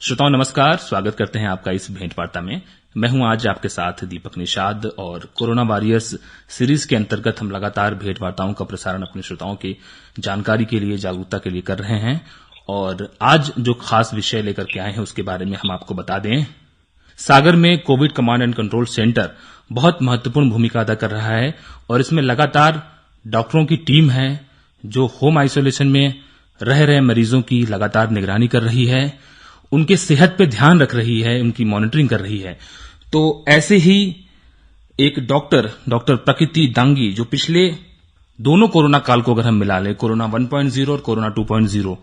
श्रोताओं नमस्कार, स्वागत करते हैं आपका इस भेंट वार्ता में। मैं हूं आज आपके साथ दीपक निषाद और कोरोना वॉरियर्स सीरीज के अंतर्गत हम लगातार भेंट वार्ताओं का प्रसारण अपने श्रोताओं की जानकारी के लिए, जागरूकता के लिए कर रहे हैं। और आज जो खास विषय लेकर के आए हैं उसके बारे में हम आपको बता दें। सागर में Covid command and control centre बहुत महत्वपूर्ण भूमिका अदा कर रहा है और इसमें लगातार डॉक्टरों की टीम है जो होम आइसोलेशन में रह रहे मरीजों की लगातार निगरानी कर रही है, उनके सेहत पे ध्यान रख रही है, उनकी मॉनिटरिंग कर रही है। तो ऐसे ही एक डॉक्टर प्रकृति दांगी, जो पिछले दोनों कोरोना काल को अगर हम मिला लें, कोरोना 1.0 और कोरोना 2.0,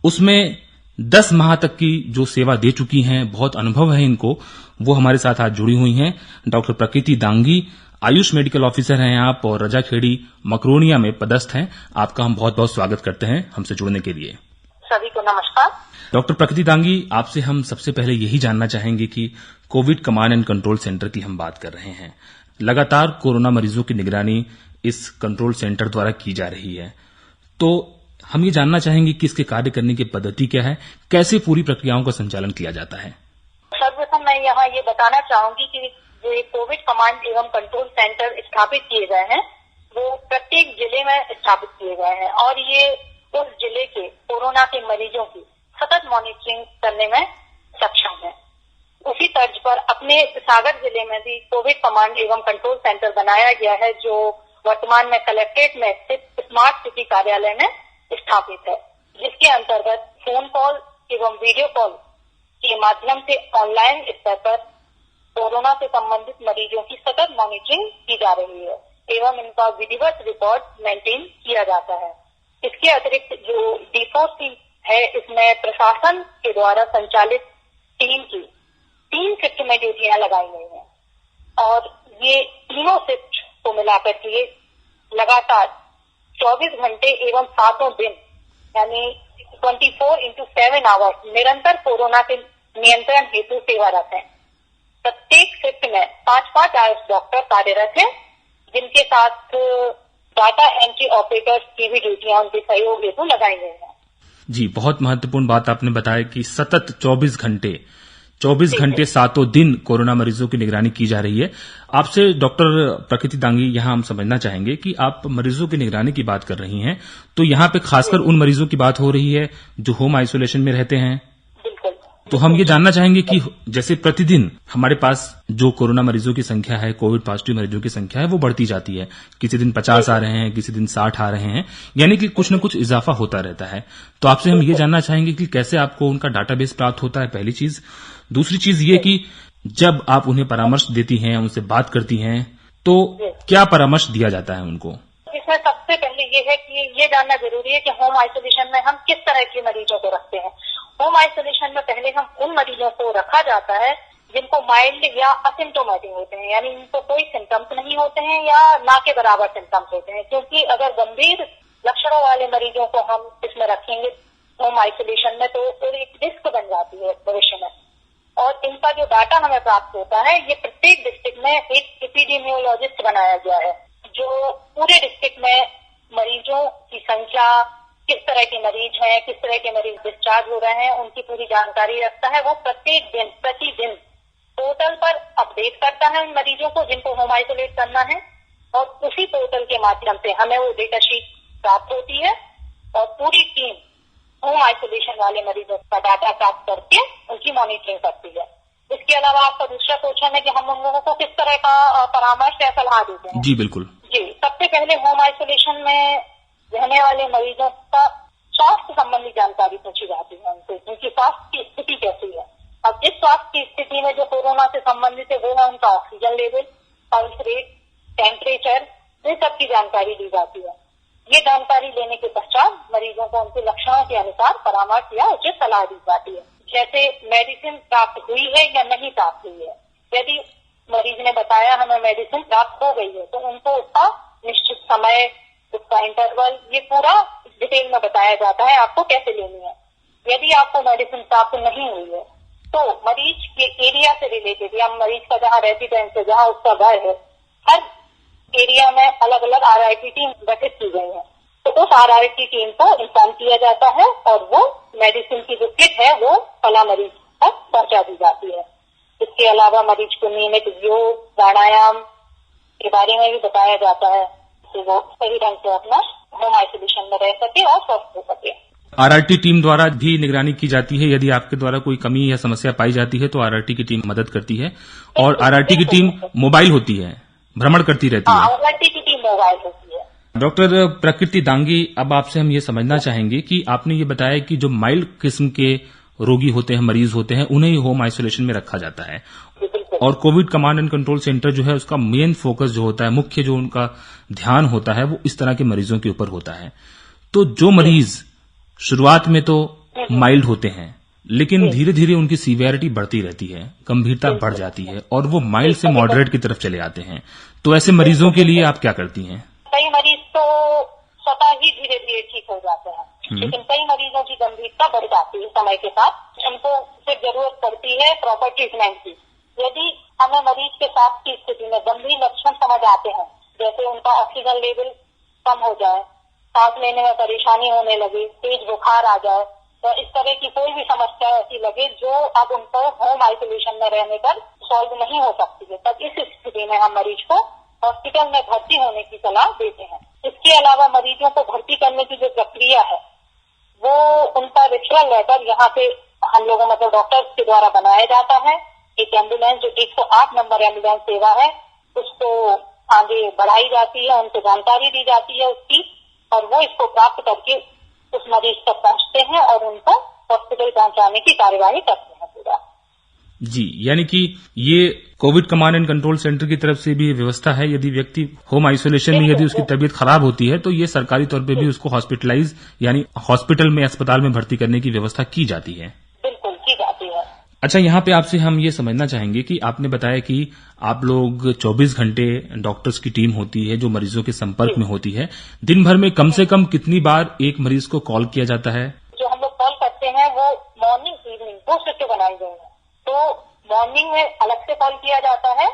उसमें 10 माह तक की जो सेवा दे चुकी हैं, बहुत अनुभव है इनको, वो हमारे साथ आज जुड़ी हुई हैं। Doctor Prakriti Dangi Ayush medical officer हैं आप और रजाखेड़ी मकरोनिया में पदस्थ हैं। आपका हम बहुत बहुत स्वागत करते हैं हमसे जुड़ने के लिए। सभी को नमस्कार। डॉक्टर प्रकृति दांगी, आपसे हम सबसे पहले यही जानना चाहेंगे कि Covid command and control centre की हम बात कर रहे हैं। लगातार कोरोना मरीजों की निगरानी इस कंट्रोल सेंटर द्वारा की जा रही है, तो हम ये जानना चाहेंगे कि इसके कार्य करने की पद्धति क्या है, कैसे पूरी प्रक्रियाओं का संचालन किया जाता है। सर्वप्रथम मैं यहाँ ये बताना चाहूंगी कि जो कोविड कमांड एवं कंट्रोल सेंटर स्थापित किए गए हैं वो प्रत्येक जिले में स्थापित किए गए हैं और ये उस जिले के कोरोना के मरीजों की सतत मॉनिटरिंग करने में सक्षम है। उसी तर्ज पर अपने सागर जिले में भी कोविड कमांड एवं कंट्रोल सेंटर बनाया गया है, जो वर्तमान में कलेक्ट्रेट में स्थित स्मार्ट सिटी कार्यालय में स्थापित है, जिसके अंतर्गत फोन कॉल एवं वीडियो कॉल के माध्यम से ऑनलाइन स्तर पर कोरोना से संबंधित मरीजों की सतत मॉनिटरिंग की जा रही है एवं इनका विधिवत रिकॉर्ड मेंटेन किया जाता है। इसके अतिरिक्त जो D4C है, इसमें प्रशासन के द्वारा संचालित टीम की 3 शिफ्ट में ड्यूटियां लगाई गई हैं और ये तीनों शिफ्ट को मिलाकर के लगातार 24 घंटे एवं 7 दिन यानी 24x7 आवर्स निरंतर कोरोना के नियंत्रण हेतु सेवारत हैं। प्रत्येक शिफ्ट में 5-5 आयुष डॉक्टर कार्यरत हैं, जिनके साथ डाटा एंट्री ऑपरेटर्स की भी ड्यूटियां उनके सहयोग हेतु लगाई गई हैं। जी, बहुत महत्वपूर्ण बात आपने बताया कि सतत 24 घंटे 7 दिन कोरोना मरीजों की निगरानी की जा रही है। आपसे डॉक्टर प्रकृति दांगी यहाँ हम समझना चाहेंगे कि आप मरीजों की निगरानी की बात कर रही हैं, तो यहाँ पे खासकर उन मरीजों की बात हो रही है जो होम आइसोलेशन में रहते हैं। तो हम ये जानना चाहेंगे कि जैसे प्रतिदिन हमारे पास जो कोरोना मरीजों की संख्या है, कोविड पॉजिटिव मरीजों की संख्या है, वो बढ़ती जाती है। किसी दिन 50 आ रहे हैं, किसी दिन 60 आ रहे हैं, यानी कि कुछ न कुछ इजाफा होता रहता है। तो आपसे हम ये जानना चाहेंगे कि कैसे आपको उनका डाटाबेस प्राप्त होता है, पहली चीज। दूसरी चीज ये कि जब आप उन्हें परामर्श देती हैं, उनसे बात करती हैं, तो क्या परामर्श दिया जाता है उनको? इसमें सबसे पहले ये है कि ये जानना जरूरी है कि होम आइसोलेशन में हम किस तरह के मरीजों को रखते हैं। होम आइसोलेशन में पहले हम उन मरीजों को रखा जाता है जिनको माइल्ड या असिम्टोमेटिक होते हैं, यानी इनको कोई सिम्टम्स नहीं होते हैं या ना के बराबर सिम्टम्स होते हैं, क्योंकि अगर गंभीर लक्षणों वाले मरीजों को हम इसमें रखेंगे होम आइसोलेशन में तो एक रिस्क बन जाती है भविष्य में। और इनका जो डाटा हमें प्राप्त होता है, ये प्रत्येक डिस्ट्रिक्ट में एक एपिडेमियोलॉजिस्ट बनाया गया है, जो पूरे डिस्ट्रिक्ट में मरीजों की संख्या, किस तरह के मरीज हैं, किस तरह के मरीज डिस्चार्ज हो रहे हैं, उनकी पूरी जानकारी रखता है। वो प्रतिदिन पोर्टल पर अपडेट करता है उन मरीजों को जिनको होम आइसोलेट करना है और उसी पोर्टल के माध्यम से हमें वो डेटा शीट प्राप्त होती है और पूरी टीम होम आइसोलेशन वाले मरीजों का डाटा प्राप्त करके उनकी मॉनिटरिंग करती है। इसके अलावा आपका दूसरा क्वेश्चन है कि हम उन लोगों को किस तरह का परामर्श या सलाह देते हैं। जी बिल्कुल। जी, सबसे पहले होम आइसोलेशन में रहने वाले मरीजों का स्वास्थ्य संबंधी जानकारी पूछी जाती है उनसे, उनकी स्वास्थ्य की स्थिति कैसी है। अब इस स्वास्थ्य की स्थिति में जो कोरोना से संबंधित है वो है उनका oxygen level, pulse rate, temperature, इन सब की जानकारी दी जाती है। ये जानकारी लेने के पश्चात मरीजों को उनके लक्षणों के अनुसार परामर्श या उचित सलाह दी जाती है। जैसे मेडिसिन प्राप्त हुई है या नहीं प्राप्त हुई है, यदि मरीज ने बताया हमें मेडिसिन प्राप्त हो गई है तो उनको उसका निश्चित समय, उसका इंटरवल, ये पूरा डिटेल में बताया जाता है आपको कैसे लेनी है। यदि आपको मेडिसिन प्राप्त नहीं हुई है तो मरीज के एरिया से रिलेटेड या मरीज का जहाँ रेजिडेंस है, जहाँ उसका घर है, हर एरिया में अलग अलग RIT टीम गठित की गई है। तो उस RIT टीम को इन्फॉर्म किया जाता है और वो मेडिसिन की जो किट है वो फला मरीज तक पहुंचा दी जाती है। इसके अलावा मरीज को नियमित योग, प्राणायाम के बारे में भी बताया जाता है कि वो सही ढंग से अपना होम आइसोलेशन में रह सके और स्वस्थ हो सके। आरआरटी टीम द्वारा भी निगरानी की जाती है। यदि आपके द्वारा कोई कमी या समस्या पाई जाती है तो आरआरटी की टीम मदद करती है और आरआरटी की टीम मोबाइल होती है, भ्रमण करती रहती है। आरआरटी की टीम मोबाइल होती है। डॉक्टर प्रकृति दांगी, अब आपसे हम ये समझना चाहेंगे कि आपने ये बताया कि जो माइल्ड किस्म के रोगी होते हैं, मरीज होते हैं, उन्हें होम आइसोलेशन में रखा जाता है और covid command and control centre जो है उसका मेन फोकस जो होता है, मुख्य जो उनका ध्यान होता है वो इस तरह के मरीजों के ऊपर होता है। तो जो मरीज शुरुआत में तो माइल्ड होते हैं लेकिन धीरे धीरे उनकी सीवियरिटी बढ़ती रहती है, गंभीरता बढ़ जाती है और वो माइल्ड से मॉडरेट की तरफ चले आते हैं, तो ऐसे मरीजों के लिए आप क्या करती हैं? कई मरीज तो स्वतः ही धीरे धीरे ठीक हो जाते हैं, लेकिन कई मरीजों की गंभीरता बढ़ जाती है समय के साथ। उनको सिर्फ जरूरत पड़ती है प्रॉपर ट्रीटमेंट की। यदि हमें मरीज के साथ की स्थिति में गंभीर लक्षण समझ आते हैं, जैसे उनका ऑक्सीजन लेवल कम हो जाए, सांस लेने में परेशानी होने लगे, तेज बुखार आ जाए, तो इस तरह की कोई भी समस्या ऐसी लगे जो अब उनको होम आइसोलेशन में रहने पर सॉल्व नहीं हो सकती है, तब इस स्थिति में हम मरीज को हॉस्पिटल में भर्ती होने की सलाह देते हैं। इसके अलावा मरीजों को भर्ती करने की जो प्रक्रिया है वो उनका रिफरल लेटर यहाँ पे हम लोगों मतलब डॉक्टर्स के द्वारा बनाया जाता है। एक एम्बुलेंस जो 108 नंबर एम्बुलेंस सेवा है उसको आगे बढ़ाई जाती है, उनको जानकारी दी जाती है उसकी, और वो इसको प्राप्त करके उस मरीज तक पहुंचते हैं और उनको हॉस्पिटल पहुंचाने की कार्यवाही करते हैं पूरा। जी, यानी कि ये Covid command and control centre की तरफ से भी व्यवस्था है। यदि व्यक्ति होम आइसोलेशन में यदि उसकी तबीयत खराब होती है तो ये सरकारी तौर पे भी उसको हॉस्पिटलाइज यानी हॉस्पिटल में, अस्पताल में भर्ती करने की व्यवस्था की जाती है। बिल्कुल की जाती है। अच्छा, यहाँ पे आपसे हम ये समझना चाहेंगे कि आपने बताया कि आप लोग 24 घंटे डॉक्टर्स की टीम होती है जो मरीजों के संपर्क में होती है। दिन भर में कम से कम कितनी बार एक मरीज को कॉल किया जाता है? जो हम लोग कॉल करते हैं वो मॉर्निंग, इवनिंग 2 शिफ्ट बनाई गई है। तो मॉर्निंग में अलग से कॉल किया जाता है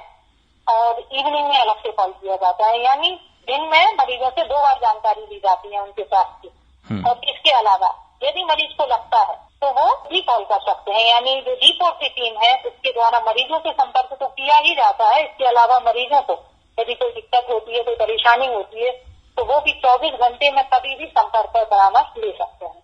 और इवनिंग में अलग से कॉल किया जाता है, यानी दिन में मरीजों से 2 बार जानकारी ली जाती है उनके स्वास्थ्य की। और इसके अलावा यदि मरीज को लगता है तो वो भी कॉल कर सकते हैं, यानी जो D4 की टीम है उसके द्वारा मरीजों से संपर्क तो किया ही जाता है। इसके अलावा मरीजों को यदि कोई दिक्कत होती है, कोई परेशानी होती है तो वो भी 24 घंटे में कभी भी संपर्क पर परामर्श ले सकते हैं।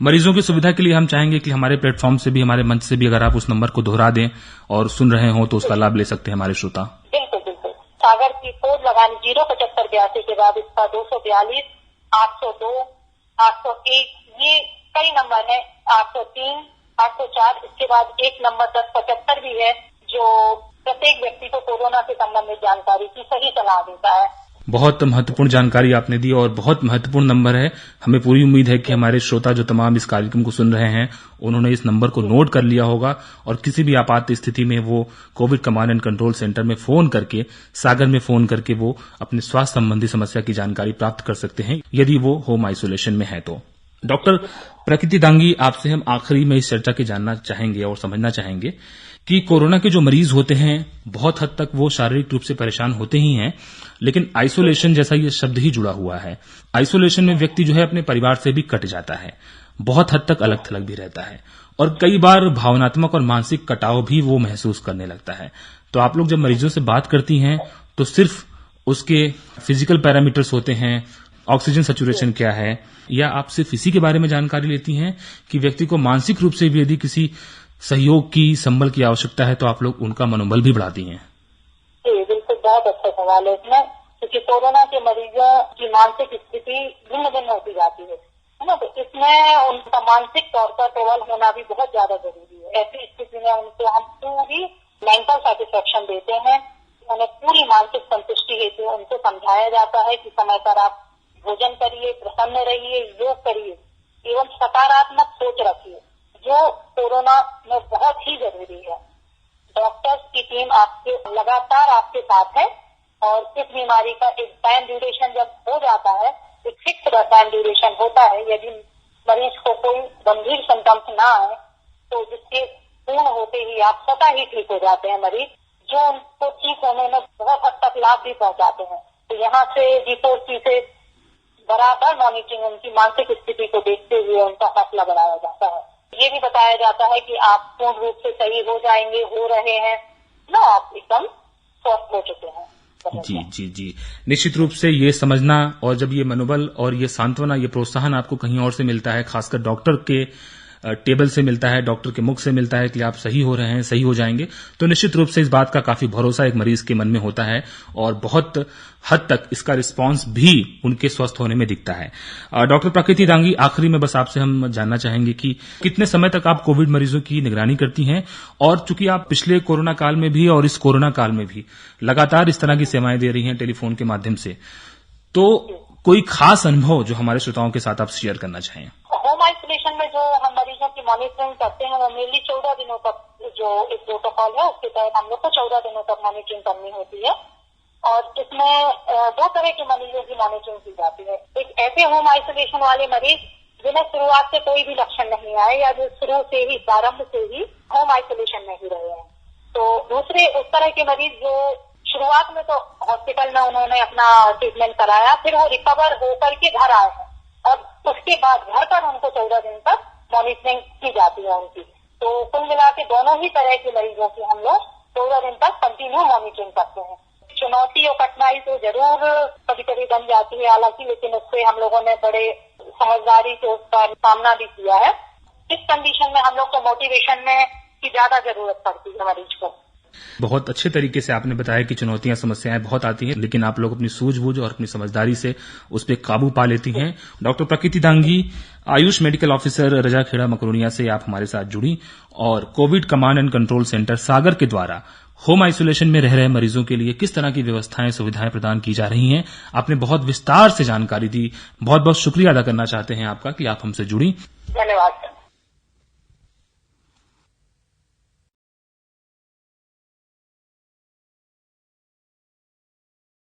मरीजों की सुविधा के लिए हम चाहेंगे कि हमारे प्लेटफॉर्म से भी, हमारे मंच से भी अगर आप उस नंबर को दोहरा दें और सुन रहे हो तो उसका लाभ ले सकते हैं हमारे श्रोता। बिल्कुल बिल्कुल। सागर की कोड लगानी 07582 के बाद इसका 242, 802, 801, ये कई नंबर है, 803, 804, इसके बाद एक नंबर 1075 भी है जो प्रत्येक व्यक्ति को कोरोना से संबंधित जानकारी की सही सलाह देता है। बहुत महत्वपूर्ण जानकारी आपने दी और बहुत महत्वपूर्ण नंबर है। हमें पूरी उम्मीद है कि हमारे श्रोता जो तमाम इस कार्यक्रम को सुन रहे हैं उन्होंने इस नंबर को नोट कर लिया होगा और किसी भी आपात स्थिति में वो Covid command and control centre में फोन करके, सागर में फोन करके वो अपने स्वास्थ्य संबंधी समस्या की जानकारी प्राप्त कर सकते हैं यदि वो होम आइसोलेशन में है तो। डॉक्टर प्रकृति दांगी, आपसे हम आखिरी में इस चर्चा के जानना चाहेंगे और समझना चाहेंगे कि कोरोना के जो मरीज होते हैं बहुत हद तक वो शारीरिक रूप से परेशान होते ही हैं, लेकिन आइसोलेशन जैसा ये शब्द ही जुड़ा हुआ है। आइसोलेशन में व्यक्ति जो है अपने परिवार से भी कट जाता है, बहुत हद तक अलग थलग भी रहता है और कई बार भावनात्मक और मानसिक कटाव भी वो महसूस करने लगता है। तो आप लोग जब मरीजों से बात करती हैं तो सिर्फ उसके फिजिकल पैरामीटर्स होते हैं, ऑक्सीजन सैचुरेशन क्या है, या आप सिर्फ इसी के बारे में जानकारी लेती हैं कि व्यक्ति को मानसिक रूप से भी यदि किसी सहयोग की, संबल की आवश्यकता है तो आप लोग उनका मनोबल भी बढ़ाती हैं? जी बिल्कुल, बहुत अच्छा सवाल है इसमें, क्योंकि कोरोना के मरीजों की मानसिक स्थिति भिन्न भिन्न होती जाती है ना, तो इसमें उनका मानसिक तौर पर प्रबल होना भी बहुत ज्यादा जरूरी है। ऐसी स्थिति में उनको हम पूरी मेंटल सेटिस्फेक्शन देते हैं, उन्हें पूरी मानसिक संतुष्टि हेतु उनको समझाया जाता है कि समय पर आप भोजन करिए, प्रसन्न रहिए, योग करिए एवं सकारात्मक सोच रखिए, जो कोरोना में बहुत ही जरूरी है। डॉक्टर्स की टीम आपके लगातार आपके साथ है और इस बीमारी का एक टाइम ड्यूरेशन जब हो जाता है, एक फिक्स टाइम ड्यूरेशन होता है, यदि मरीज को कोई गंभीर सिम्टम्स ना आए तो जिसके पूर्ण होते ही आप स्वतः ही ठीक हो जाते हैं मरीज, जो उनको ठीक होने में बहुत हद तक लाभ भी पहुंचाते हैं। तो यहाँ से D4C से बराबर मॉनिटरिंग उनकी मानसिक स्थिति को देखते हुए उनका फैसला बढ़ाया जाता है। ये भी बताया जाता है कि आप पूर्ण रूप से सही हो जाएंगे, हो रहे हैं ना, आप एकदम स्वस्थ हो चुके हैं। जी। निश्चित रूप से ये समझना और जब ये मनोबल और ये सांत्वना, ये प्रोत्साहन आपको कहीं और से मिलता है, खासकर डॉक्टर के टेबल से मिलता है, डॉक्टर के मुख से मिलता है कि आप सही हो रहे हैं, सही हो जाएंगे, तो निश्चित रूप से इस बात का काफी भरोसा एक मरीज के मन में होता है और बहुत हद तक इसका रिस्पांस भी उनके स्वस्थ होने में दिखता है। डॉक्टर प्रकृति दांगी, आखिरी में बस आपसे हम जानना चाहेंगे कि कितने समय तक आप कोविड मरीजों की निगरानी करती हैं, और चूंकि आप पिछले कोरोना काल में भी और इस कोरोना काल में भी लगातार इस तरह की सेवाएं दे रही हैं टेलीफोन के माध्यम से, तो कोई खास अनुभव जो हमारे श्रोताओं के साथ आप शेयर करना चाहें? होम आइसोलेशन में जो हम मरीजों की मॉनिटरिंग करते हैं वो मेनली 14 दिनों तक जो एक प्रोटोकॉल है उसके तहत हम लोग को 14 दिनों तक मॉनिटरिंग करनी होती है। और इसमें 2 तरह के मरीजों की मॉनिटरिंग की जाती है। एक ऐसे होम आइसोलेशन वाले मरीज जिन्हें शुरुआत से कोई भी लक्षण नहीं आए या जो शुरू से ही, प्रारंभ से ही होम आइसोलेशन में ही रहे हैं। तो दूसरे उस तरह के मरीज जो शुरुआत में तो हॉस्पिटल में उन्होंने अपना ट्रीटमेंट कराया, फिर वो रिकवर होकर के घर आए हैं और उसके बाद घर पर उनको 14 दिन तक मॉनिटरिंग की जाती है उनकी। तो कुल मिला के दोनों ही तरह के मरीजों की हम लोग 14 दिन तक कंटिन्यू मॉनिटरिंग करते हैं। चुनौती और कठिनाई तो जरूर कभी कभी बन जाती है हालांकि, लेकिन उससे हम लोगों ने बड़े समझदारी से उसका सामना भी किया है। इस कंडीशन में हम लोग को मोटिवेशन में की ज्यादा जरूरत पड़ती है मरीज को। बहुत अच्छे तरीके से आपने बताया कि चुनौतियां, समस्याएं बहुत आती हैं, लेकिन आप लोग अपनी सूझबूझ और अपनी समझदारी से उस पर काबू पा लेती हैं। Doctor Prakriti Dangi, Ayush medical officer Rajakheda Makronia से आप हमारे साथ जुड़ी और covid command and control centre Sagar के द्वारा होम आइसोलेशन में रह रहे मरीजों के लिए किस तरह की व्यवस्थाएं, सुविधाएं प्रदान की जा रही हैं, आपने बहुत विस्तार से जानकारी दी। बहुत बहुत शुक्रिया अदा करना चाहते हैं आपका कि आप हमसे जुड़ी। धन्यवाद।